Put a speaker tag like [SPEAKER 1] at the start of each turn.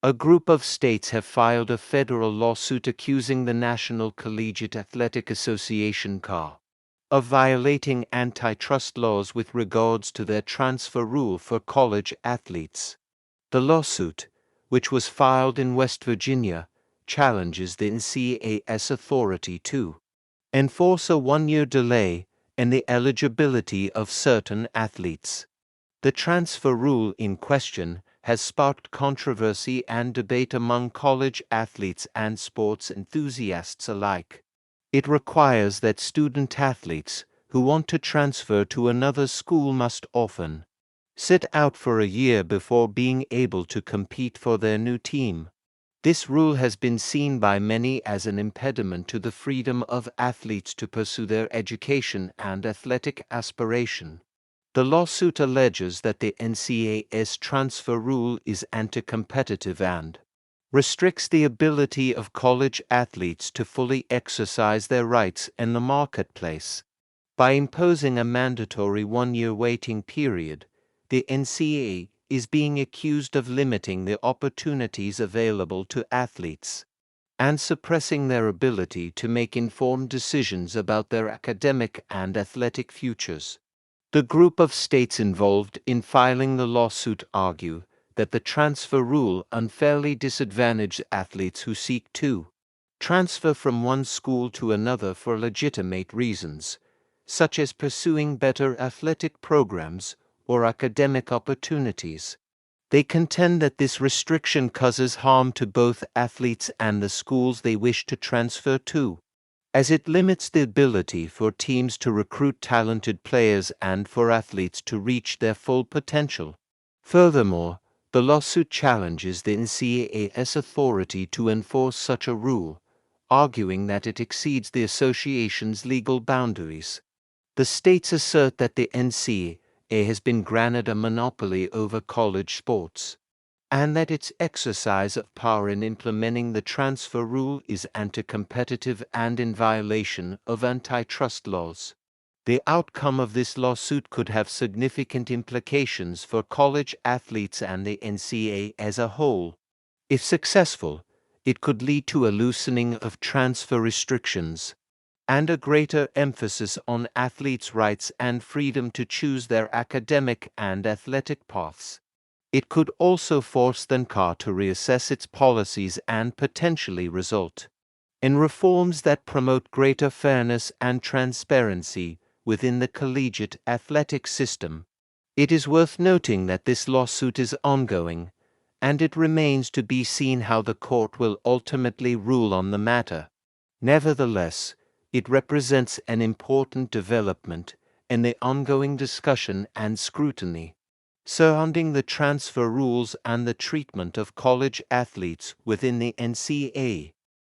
[SPEAKER 1] A group of states have filed a federal lawsuit accusing the National Collegiate Athletic Association (Ncaa) of violating antitrust laws with regards to their transfer rule for college athletes. The lawsuit, which was filed in West Virginia, challenges the Ncaa's authority to enforce a one-year delay in the eligibility of certain athletes. The transfer rule in question has sparked controversy and debate among college athletes and sports enthusiasts alike. It requires that student athletes who want to transfer to another school must often sit out for a year before being able to compete for their new team. This rule has been seen by many as an impediment to the freedom of athletes to pursue their education and athletic aspiration. The lawsuit alleges that the Ncaa's transfer rule is anti-competitive and restricts the ability of college athletes to fully exercise their rights in the marketplace. By imposing a mandatory one-year waiting period, the Ncaa is being accused of limiting the opportunities available to athletes and suppressing their ability to make informed decisions about their academic and athletic futures. The group of states involved in filing the lawsuit argue that the transfer rule unfairly disadvantages athletes who seek to transfer from one school to another for legitimate reasons, such as pursuing better athletic programs or academic opportunities. They contend that this restriction causes harm to both athletes and the schools they wish to transfer to, as it limits the ability for teams to recruit talented players and for athletes to reach their full potential. Furthermore, the lawsuit challenges the Ncaa's authority to enforce such a rule, arguing that it exceeds the association's legal boundaries. The states assert that the Ncaa has been granted a monopoly over college sports, and that its exercise of power in implementing the transfer rule is anti-competitive and in violation of antitrust laws. The outcome of this lawsuit could have significant implications for college athletes and the Ncaa as a whole. If successful, it could lead to a loosening of transfer restrictions and a greater emphasis on athletes' rights and freedom to choose their academic and athletic paths. It could also force the Ncaa to reassess its policies and potentially result in reforms that promote greater fairness and transparency within the collegiate athletic system. It is worth noting that this lawsuit is ongoing, and it remains to be seen how the court will ultimately rule on the matter. Nevertheless, it represents an important development in the ongoing discussion and scrutiny surrounding the transfer rules and the treatment of college athletes within the Ncaa.